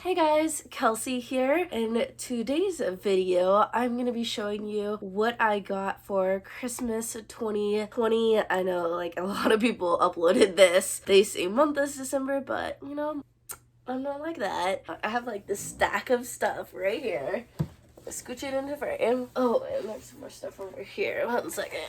Hey guys, Kelsey here. In today's video, I'm going to be showing you what I got for Christmas 2020. I know like a lot of people uploaded this the same month as December, but you know, I'm not like that. I have like this stack of stuff right here. Scooch it into frame. Oh, and there's some more stuff over here. 1 second.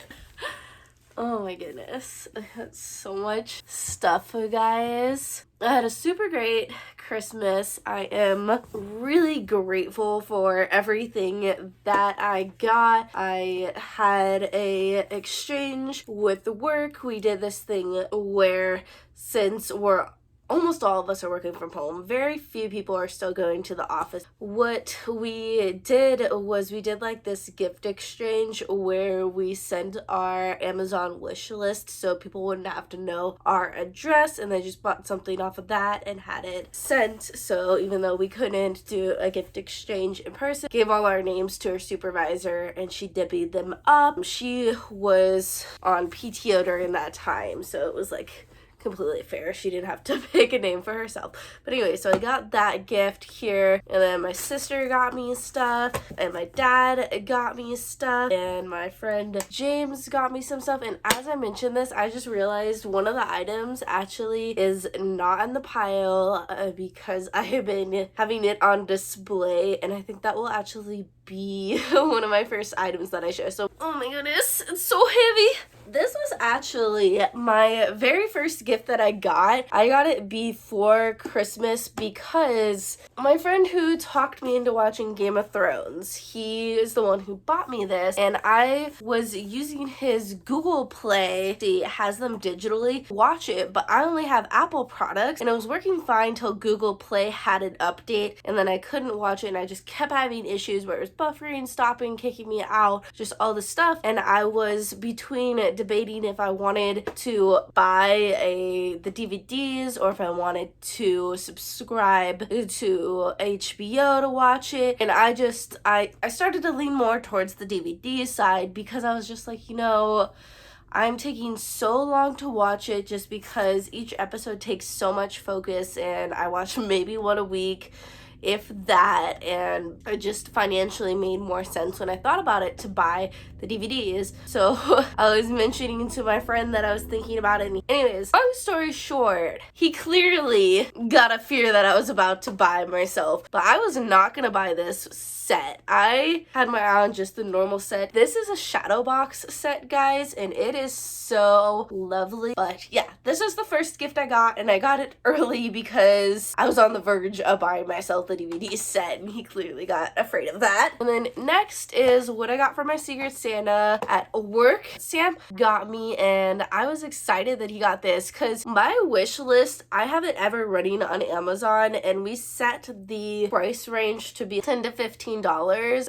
Oh my goodness, I had so much stuff, guys. I had a super great Christmas. I am really grateful for everything that I got. I had a exchange with the work. We did this thing where since almost all of us are working from home. Very few people are still going to the office. What we did was we did like this gift exchange where we sent our Amazon wish list so people wouldn't have to know our address, and they just bought something off of that and had it sent. So even though we couldn't do a gift exchange in person, gave all our names to her supervisor and she divvied them up. She was on PTO during that time, so it was like completely fair. She didn't have to pick a name for herself. But anyway, so I got that gift here, and then my sister got me stuff, and my dad got me stuff, and my friend James got me some stuff. And as I mentioned this, I just realized one of the items actually is not in the pile because I have been having it on display, and I think that will actually be one of my first items that I show. So, oh my goodness, it's so heavy. This was actually my very first gift that I got. I got it before Christmas because my friend who talked me into watching Game of Thrones, he is the one who bought me this, and I was using his Google Play. He has them digitally, watch it, but I only have Apple products, and it was working fine till Google Play had an update, and then I couldn't watch it, and I just kept having issues where it was buffering, stopping, kicking me out, just all this stuff. And I was between debating if I wanted to buy the DVDs or if I wanted to subscribe to HBO to watch it. And I started to lean more towards the DVD side because I was just like, you know, I'm taking so long to watch it just because each episode takes so much focus, and I watch maybe one a week, if that, and it just financially made more sense when I thought about it to buy the DVDs. So I was mentioning to my friend that I was thinking about it. Anyways, long story short, he clearly got a fear that I was about to buy myself, but I was not gonna buy this set. I had my eye on just the normal set. This is a shadow box set, guys, and it is so lovely. But yeah, this is the first gift I got, and I got it early because I was on the verge of buying myself the DVD set, and he clearly got afraid of that. And then next is what I got for my Secret Santa at work. Sam got me, and I was excited that he got this because my wish list, I have it ever running on Amazon, and we set the price range to be $10 to $15,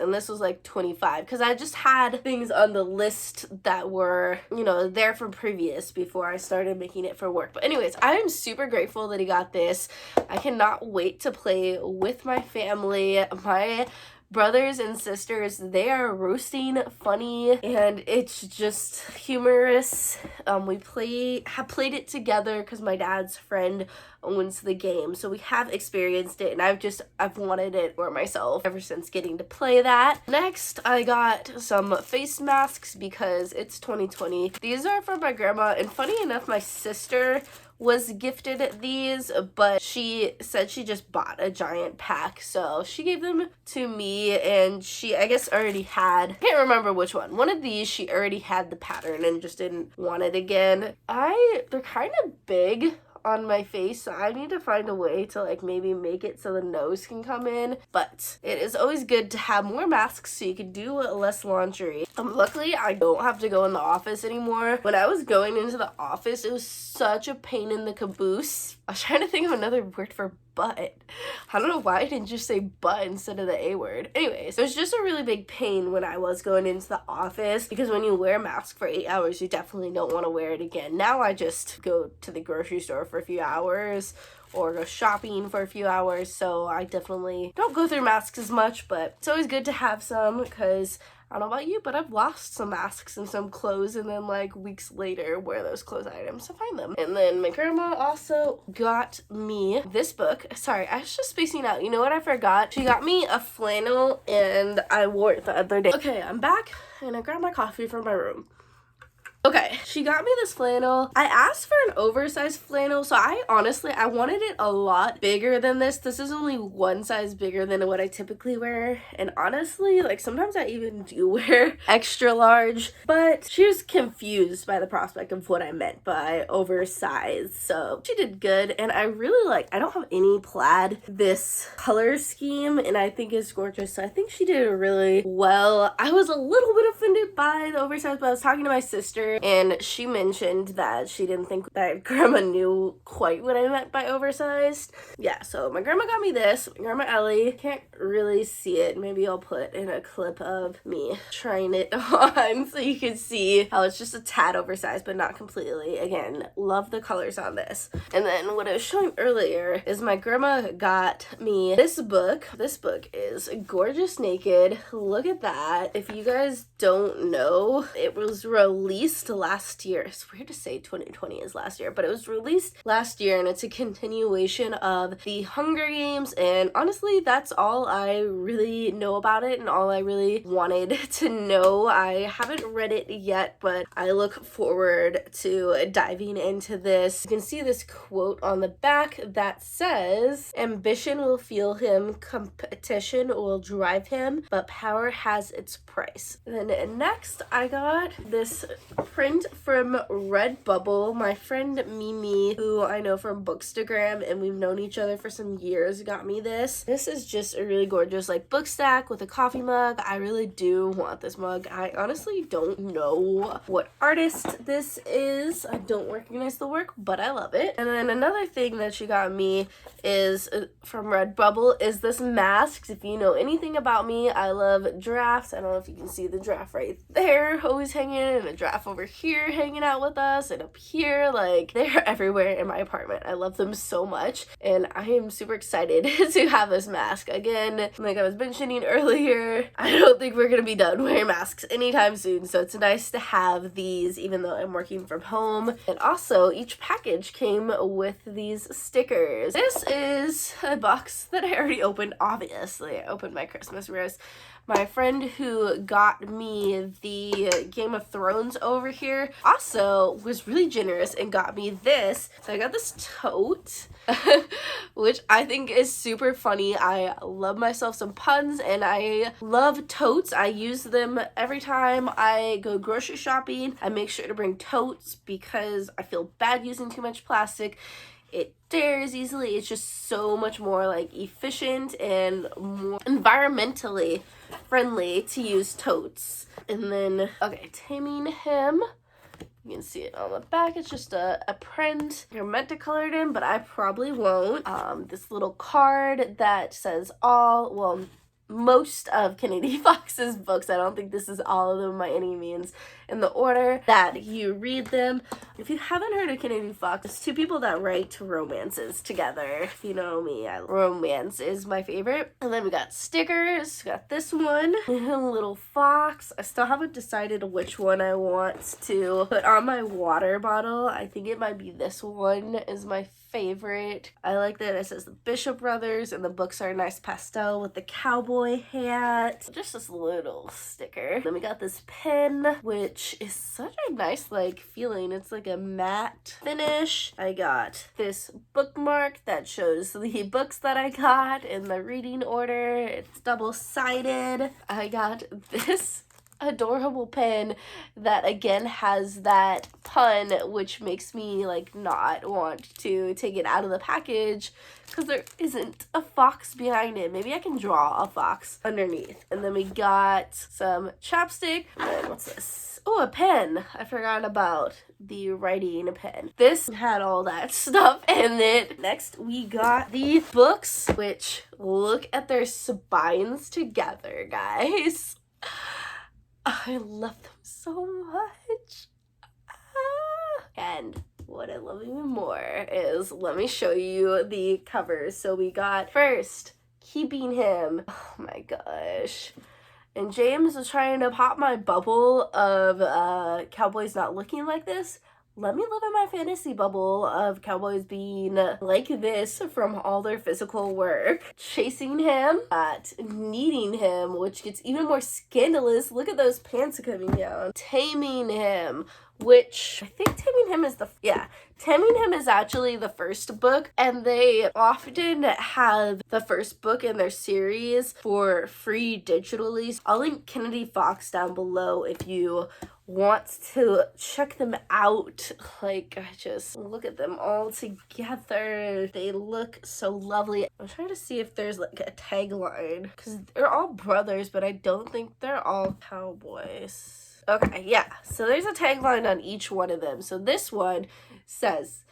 and this was like $25 because I just had things on the list that were, you know, there from previous before I started making it for work. But anyways, I am super grateful that he got this. I cannot wait to play with my family. My brothers and sisters, they are roasting funny, and it's just humorous. We have played it together because my dad's friend owns the game, so we have experienced it, and I've wanted it for myself ever since getting to play that. Next, I got some face masks because it's 2020. These are from my grandma, and funny enough, my sister was gifted these, but she said she just bought a giant pack, so she gave them to me, and she, I guess, already had, I can't remember which one of these she already had the pattern and just didn't want it again. They're kind of big on my face, so I need to find a way to like maybe make it so the nose can come in, but it is always good to have more masks so you can do less laundry. Luckily I don't have to go in the office anymore. When I was going into the office, it was such a pain in the caboose. I was trying to think of another word for butt. I don't know why I didn't just say butt instead of the A word. Anyways, it was just a really big pain when I was going into the office because when you wear a mask for 8 hours, you definitely don't want to wear it again. Now I just go to the grocery store for a few hours or go shopping for a few hours, so I definitely don't go through masks as much, but it's always good to have some because I don't know about you, but I've lost some masks and some clothes and then like weeks later wear those clothes items to find them. And then my grandma also got me this book. Sorry, I was just spacing out. You know what I forgot? She got me a flannel and I wore it the other day. Okay, I'm back and I grabbed my coffee from my room. Okay, she got me this flannel. I asked for an oversized flannel, so I wanted it a lot bigger than this. This is only one size bigger than what I typically wear, and honestly, like sometimes I even do wear extra large, but she was confused by the prospect of what I meant by oversized, so she did good. And I don't have any plaid this color scheme, and I think it's gorgeous, so I think she did really well. I was a little bit offended by the oversized, but I was talking to my sister and she mentioned that she didn't think that grandma knew quite what I meant by oversized. Yeah, so my grandma got me this. My grandma Ellie, can't really see it. Maybe I'll put in a clip of me trying it on so you can see how it's just a tad oversized but not completely. Again, love the colors on this. And then what I was showing earlier is my grandma got me this book. This book is Gorgeous Naked. Look at that. If you guys don't know, it was released last year. It's weird to say 2020 is last year, but it was released last year and it's a continuation of the Hunger Games, and honestly that's all I really know about it and all I really wanted to know. I haven't read it yet, but I look forward to diving into this. You can see this quote on the back that says, "Ambition will fuel him, competition will drive him, but power has its price." And then next I got this print from Redbubble. My friend Mimi, who I know from Bookstagram and we've known each other for some years, got me this. This is just a really gorgeous like book stack with a coffee mug. I really do want this mug. I honestly don't know what artist this is. I don't recognize the work, but I love it. And then another thing that she got me is from Redbubble is this mask. If you know anything about me, I love giraffes. I don't know if you can see the giraffe right there always hanging, and a giraffe over here hanging out with us, and up here, like they're everywhere in my apartment. I love them so much and I am super excited to have this mask. Again, like I was mentioning earlier, I don't think we're gonna be done wearing masks anytime soon, so it's nice to have these even though I'm working from home. And also each package came with these stickers. This is a box that I already opened. Obviously I opened my Christmas wrist. My friend who got me the Game of Thrones over here also was really generous and got me this. So I got this tote, which I think is super funny. I love myself some puns and I love totes. I use them every time I go grocery shopping. I make sure to bring totes because I feel bad using too much plastic. It tears easily. It's just so much more like efficient and more environmentally friendly to use totes. And then, okay, taming him. You can see it on the back. It's just a print. You're meant to color it in, but I probably won't. This little card that says most of Kennedy Fox's books. I don't think this is all of them by any means in the order that you read them. If you haven't heard of Kennedy Fox, it's two people that write romances together. If you know me, romance is my favorite. And then we got stickers. We got this one, a little fox. I still haven't decided which one I want to put on my water bottle. I think it might be this one is my favorite. I like that it says the Bishop Brothers and the books are a nice pastel with the cowboy hat. Just this little sticker. Then we got this pen, which is such a nice like feeling. It's like a matte finish. I got this bookmark that shows the books that I got in the reading order. It's double-sided. I got this adorable pen that again has that pun, which makes me like not want to take it out of the package because there isn't a fox behind it. Maybe I can draw a fox underneath. And then we got some chapstick. And what's this? Oh, a pen. I forgot about the writing pen. This had all that stuff in it. Next, we got the books, which look at their spines together, guys. I love them so much. And what I love even more is, let me show you the covers. So we got first, Keeping Him. Oh my gosh. And James was trying to pop my bubble of cowboys not looking like this. Let me live in my fantasy bubble of cowboys being like this from all their physical work. Chasing Him, Needing Him, which gets even more scandalous. Look at those pants coming down. Taming Him, which I think Taming Him is actually the first book, and they often have the first book in their series for free digitally. So I'll link Kennedy Fox down below if you want to check them out. Like, I just look at them all together. They look so lovely. I'm trying to see if there's like a tagline, because they're all brothers, but I don't think they're all cowboys. Okay, yeah, so there's a tagline on each one of them. So this one says,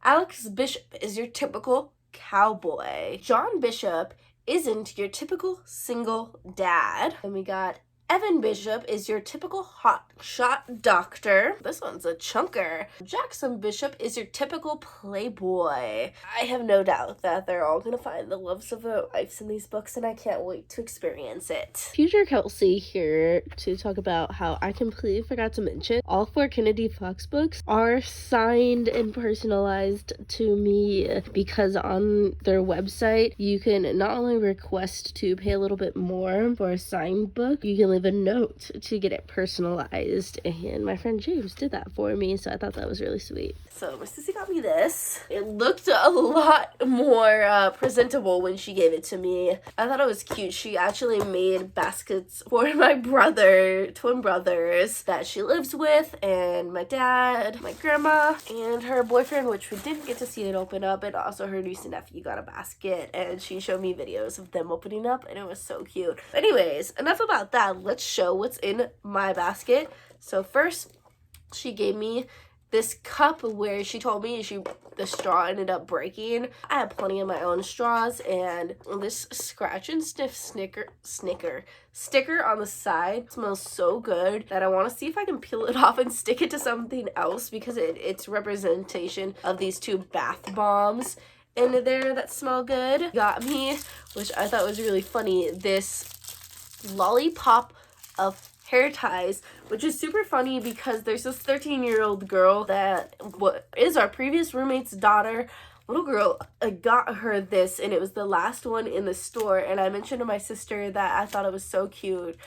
Alex Bishop is your typical cowboy. John Bishop isn't your typical single dad. And we got Evan Bishop is your typical hotshot doctor. This one's a chunker. Jackson Bishop is your typical playboy. I have no doubt that they're all gonna find the loves of their lives in these books, and I can't wait to experience it. Future Kelsey here to talk about how I completely forgot to mention all 4 Kennedy Fox books are signed and personalized to me, because on their website you can not only request to pay a little bit more for a signed book, you can leave a note to get it personalized, and my friend James did that for me, so I thought that was really sweet. So my sissy got me this. It looked a lot more presentable when she gave it to me. I thought it was cute. She actually made baskets for my twin brothers that she lives with, and my dad, my grandma, and her boyfriend, which we didn't get to see it open up, and also her niece and nephew got a basket, and she showed me videos of them opening up, and it was so cute. Anyways, enough about that. Let's show what's in my basket. So first, she gave me this cup where she told me the straw ended up breaking. I had plenty of my own straws, and this scratch and sniff sticker on the side smells so good that I want to see if I can peel it off and stick it to something else, because it's representation of these 2 bath bombs in there that smell good. Got me, which I thought was really funny, this lollipop of hair ties, which is super funny because there's this 13-year-old girl that is our previous roommate's daughter. Little girl got her this, and it was the last one in the store, and I mentioned to my sister that I thought it was so cute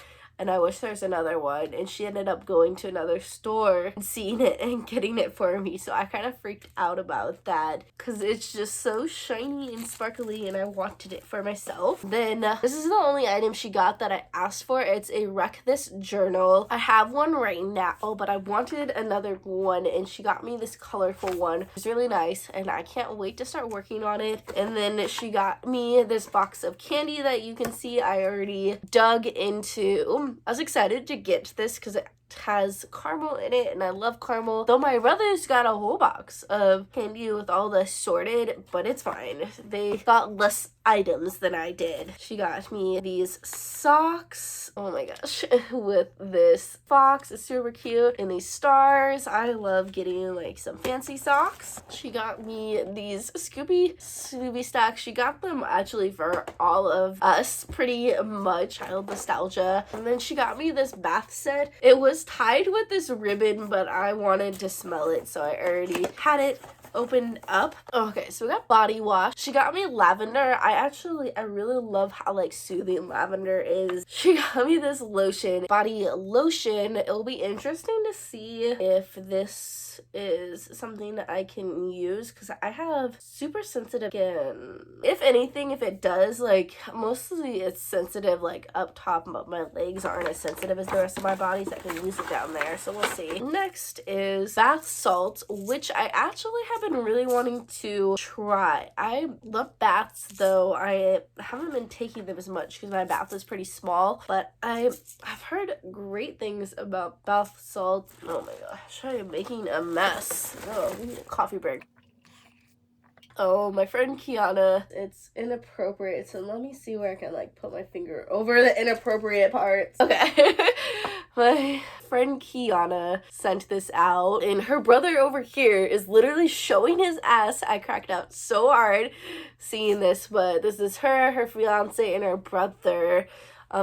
and I wish there's another one, and she ended up going to another store and seeing it and getting it for me, so I kind of freaked out about that because it's just so shiny and sparkly and I wanted it for myself. Then this is the only item she got that I asked for. It's a Wreck This journal. I have one right now, but I wanted another one, and she got me this colorful one. It's really nice, and I can't wait to start working on it. And then she got me this box of candy that you can see I already dug into. I was excited to get this because it has caramel in it, and I love caramel, though my brothers got a whole box of candy with all the assorted, but it's fine. They got less items than I did. She got me these socks, oh my gosh, with this fox. It's super cute, and these stars. I love getting like some fancy socks. She got me these Scooby stacks. She got them actually for all of us pretty much, child nostalgia. And then she got me this bath set. It was tied with this ribbon, but I wanted to smell it, so I already had it opened up. Okay, so we got body wash. She got me lavender. I really love how like soothing lavender is. She got me this lotion, body lotion. It'll be interesting to see if this is something that I can use because I have super sensitive skin. If anything, if it does, like mostly it's sensitive like up top, but my legs aren't as sensitive as the rest of my body, so I can use it down there, so we'll see. Next is bath salts, which I actually have been really wanting to try. I love baths, though I haven't been taking them as much because my bath is pretty small, but I've heard great things about bath salts. Oh my gosh, I am making a mess. Oh, we need a coffee break. Oh, my friend Kiana, it's inappropriate, so let me see where I can like put my finger over the inappropriate parts. Okay. My friend Kiana sent this out, and her brother over here is literally showing his ass. I cracked out so hard seeing this, but this is her fiance, and her brother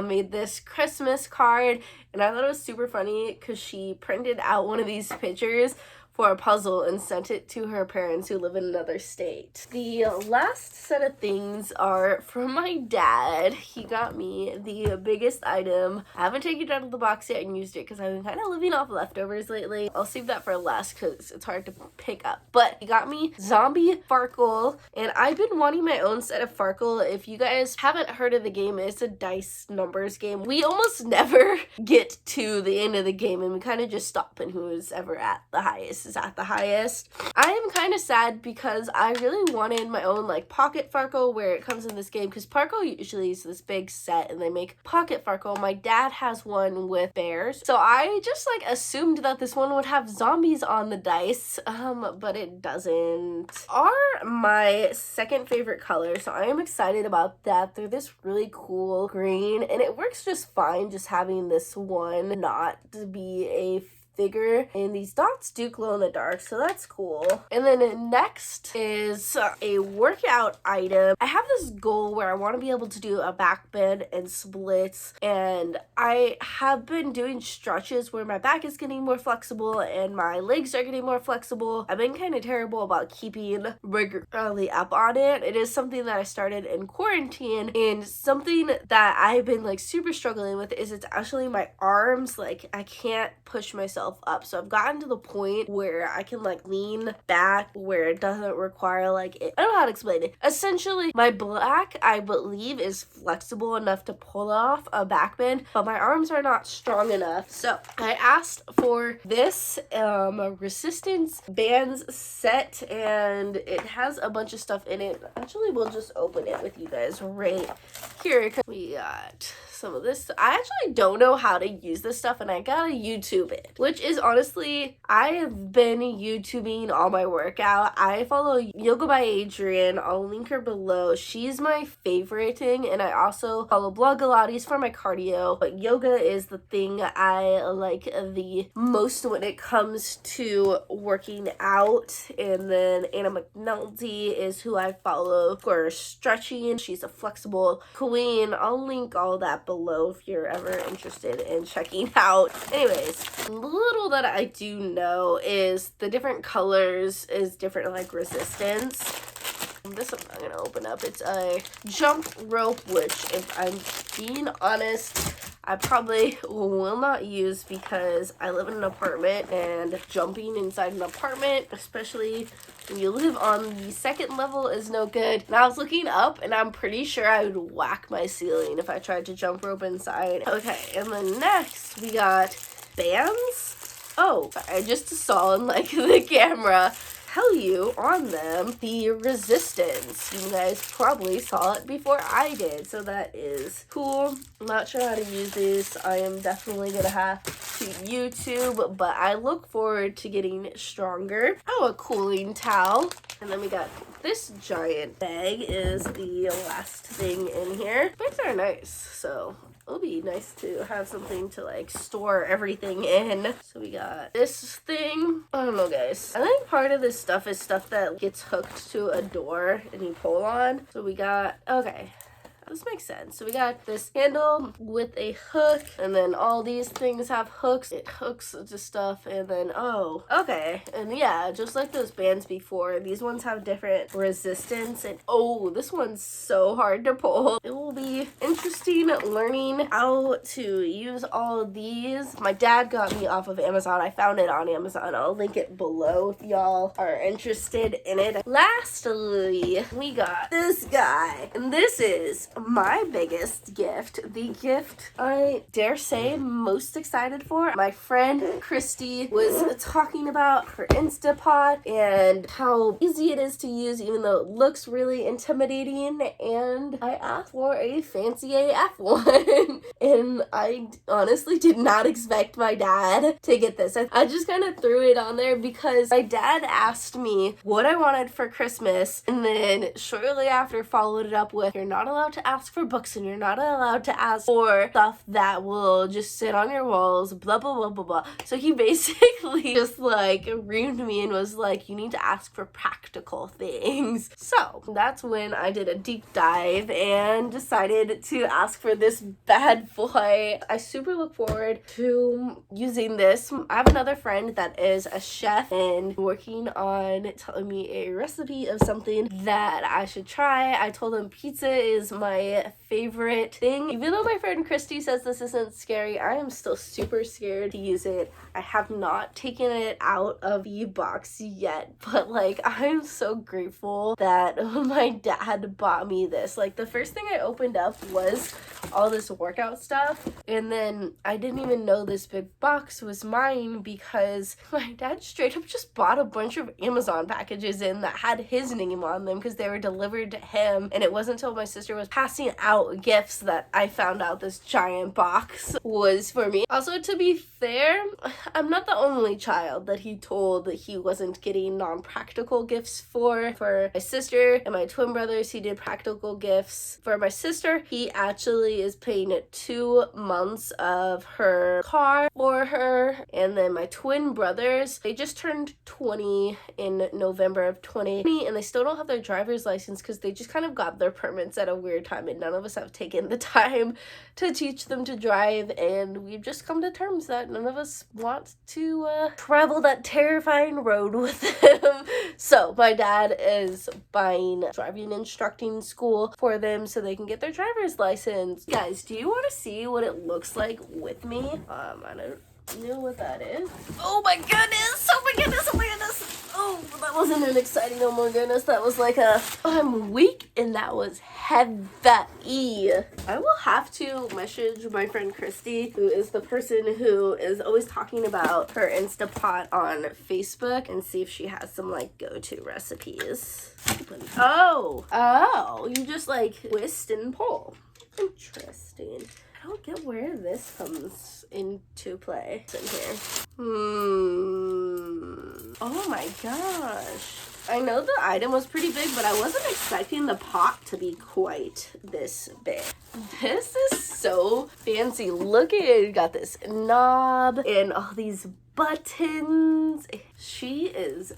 made this Christmas card, and I thought it was super funny because she printed out one of these pictures for a puzzle and sent it to her parents who live in another state. The last set of things are from my dad. He got me the biggest item. I haven't taken it out of the box yet and used it because I've been kind of living off leftovers lately. I'll save that for last because it's hard to pick up. But he got me Zombie Farkle, and I've been wanting my own set of Farkle. If you guys haven't heard of the game, it's a dice numbers game. We almost never get to the end of the game, and we kind of just stop, and who's ever at the highest is at the highest. I am kind of sad because I really wanted my own like pocket Farkle where it comes in this game, because Farkle usually is this big set and they make pocket Farkle. My dad has one with bears, so I just like assumed that this one would have zombies on the dice, but it doesn't. Are my second favorite color, so I am excited about that. They're this really cool green, and it works just fine just having this one not to be a figure, and these dots do glow in the dark, so that's cool. And then next is a workout item. I have this goal where I want to be able to do a back bend and splits, and I have been doing stretches where my back is getting more flexible and my legs are getting more flexible. I've been kind of terrible about keeping regularly up on it. It is something that I started in quarantine, and something that I've been like super struggling with is it's actually my arms. Like I can't push myself up, so I've gotten to the point where I can like lean back where it doesn't require like it. I don't know how to explain it. Essentially, my back, I believe, is flexible enough to pull off a back bend, but my arms are not strong enough. So I asked for this resistance bands set, and it has a bunch of stuff in it. Actually, we'll just open it with you guys right here. We got some of this. I actually don't know how to use this stuff, and I gotta YouTube it, which is honestly, I have been YouTubing all my workout. I follow Yoga by Adriene. I'll link her below. She's my favorite thing, and I also follow Blogilates for my cardio, but yoga is the thing I like the most when it comes to working out. And then McNulty is who I follow for stretching. She's a flexible queen. I'll link all that below if you're ever interested in checking out. Anyways, little that I do know is the different colors is different like resistance. This I'm not gonna open up. It's a jump rope, which if I'm being honest, I probably will not use because I live in an apartment, and jumping inside an apartment, especially when you live on the second level, is no good. And I was looking up, and I'm pretty sure I would whack my ceiling if I tried to jump rope inside. Okay, and then next we got bands. Oh, I just saw in like the camera tell you on them the resistance. You guys probably saw it before I did, so that is cool. I'm not sure how to use these. I am definitely gonna have to YouTube, but I look forward to getting stronger. Oh, a cooling towel. And then we got this giant bag is the last thing in here. Bags are nice, so it'll be nice to have something to like store everything in. So we got this thing. I don't know, guys. I think part of this stuff is stuff that gets hooked to a door and you pull on. So we got, okay, this makes sense. So we got this handle with a hook, and then all these things have hooks. It hooks to stuff, and then, oh, okay. And yeah, just like those bands before, these ones have different resistance, and oh, this one's so hard to pull. It will be interesting learning how to use all of these. My dad got me off of Amazon. I found it on Amazon. I'll link it below if y'all are interested in it. Lastly, we got this guy, and this is my biggest gift, the gift I dare say most excited for. My friend Christy was talking about her Instapot and how easy it is to use even though it looks really intimidating, and I asked for a fancy AF one and I honestly did not expect my dad to get this. I just kind of threw it on there because my dad asked me what I wanted for Christmas, and then shortly after followed it up with, you're not allowed to ask for books and you're not allowed to ask for stuff that will just sit on your walls, blah, blah, blah, blah, blah. So he basically just like reamed me and was like, you need to ask for practical things. So that's when I did a deep dive and decided to ask for this bad boy. I super look forward to using this. I have another friend that is a chef and working on telling me a recipe of something that I should try. I told him pizza is my favorite thing. Even though my friend Christy says this isn't scary, I am still super scared to use it. I have not taken it out of the box yet, but like I'm so grateful that my dad bought me this. Like the first thing I opened up was all this workout stuff, and then I didn't even know this big box was mine because my dad straight up just bought a bunch of Amazon packages in that had his name on them because they were delivered to him, and it wasn't until my sister was passing out gifts that I found out this giant box was for me. Also, to be fair, I'm not the only child that he told that he wasn't getting non-practical gifts for. For my sister and my twin brothers, he did practical gifts. For my sister, he actually is paying 2 months of her car for her. And then my twin brothers, they just turned 20 in November of 2020, and they still don't have their driver's license because they just kind of got their permits at a weird time, and none of us have taken the time to teach them to drive, and we've just come to terms that none of us want to travel that terrifying road with them. So my dad is buying driving instructing school for them so they can get their driver's license. Guys, do you want to see what it looks like with me? I don't know what that is. Oh my goodness! Oh my goodness! Oh my goodness! Oh, that wasn't an exciting oh my goodness. That was like a I'm weak, and that was heavy. I will have to message my friend Christy, who is the person who is always talking about her Instapot on Facebook, and see if she has some like go-to recipes. Oh, you just like twist and pull. Interesting. I don't get where this comes into play. It's in here. Oh my gosh. I know the item was pretty big, but I wasn't expecting the pot to be quite this big. This is so fancy. Look at it. Got this knob and all these buttons. She is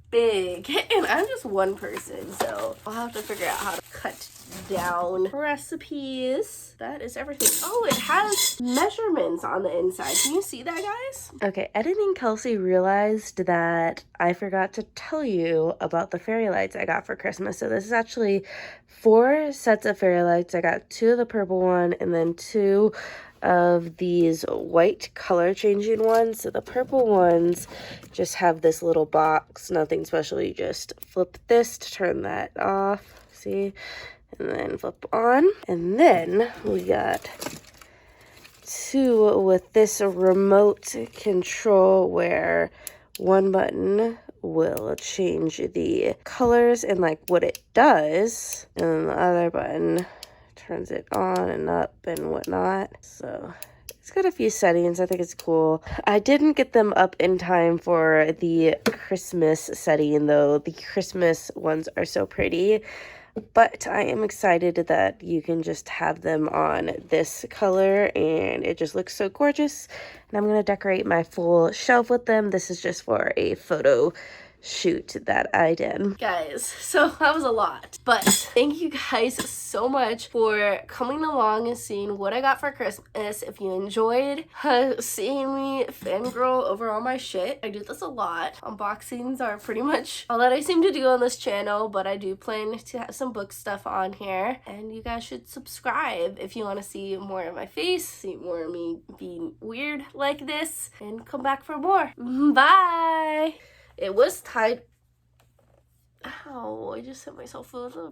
big, and I'm just one person, so I'll have to figure out how to cut down recipes. That is everything. Oh, it has measurements on the inside. Can you see that, guys? Okay, editing Kelsey realized that I forgot to tell you about the fairy lights I got for Christmas. So this is actually 4 sets of fairy lights. I got 2 of the purple one and then 2 of these white color changing ones. So the purple ones just have this little box, nothing special. You just flip this to turn that off, see, and then flip on. And then we got 2 with this remote control where one button will change the colors and like what it does, and then the other button turns it on and up and whatnot. So it's got a few settings. I think it's cool. I didn't get them up in time for the Christmas setting though. The Christmas ones are so pretty, but I am excited that you can just have them on this color and it just looks so gorgeous. And I'm going to decorate my full shelf with them. This is just for a photo shoot that I did. Guys, so that was a lot, but thank you guys so much for coming along and seeing what I got for Christmas. If you enjoyed seeing me fangirl over all my shit, I do this a lot. Unboxings are pretty much all that I seem to do on this channel, but I do plan to have some book stuff on here, and you guys should subscribe if you want to see more of my face, see more of me being weird like this, and come back for more. Bye! It was tight. Ow, I just hit myself with a...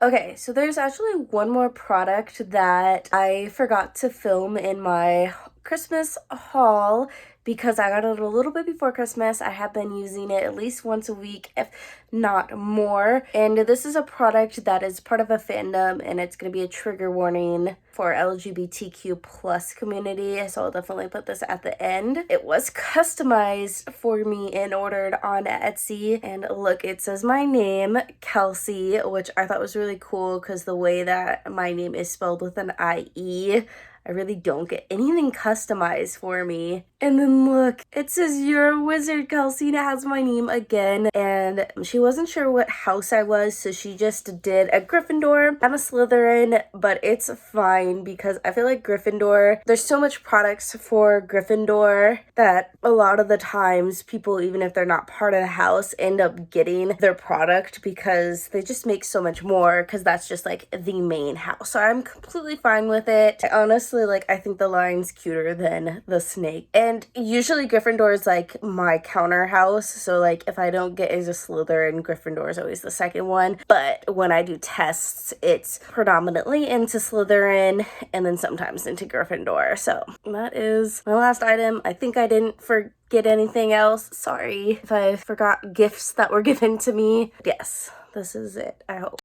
Okay, so there's actually one more product that I forgot to film in my Christmas haul. because I got it a little bit before Christmas. I have been using it at least once a week, if not more. And this is a product that is part of a fandom, and it's going to be a trigger warning for LGBTQ plus community, so I'll definitely put this at the end. It was customized for me and ordered on Etsy, and look, it says my name, Kelsey, which I thought was really cool because the way that my name is spelled with an IE, I really don't get anything customized for me. And then look, it says you're a wizard, Kelsey, and it has my name again. And she wasn't sure what house I was, so she just did a Gryffindor. I'm a Slytherin, but it's fine because I feel like Gryffindor, there's so much products for Gryffindor that a lot of the times people, even if they're not part of the house, end up getting their product because they just make so much more because that's just like the main house. So I'm completely fine with it. I honestly, like, I think the lion's cuter than the snake. And usually Gryffindor is like my counter house, so like if I don't get into Slytherin, Gryffindor is always the second one. But when I do tests, it's predominantly into Slytherin and then sometimes into Gryffindor. So that is my last item. I think I didn't forget anything else. Sorry if I forgot gifts that were given to me. Yes, this is it, I hope.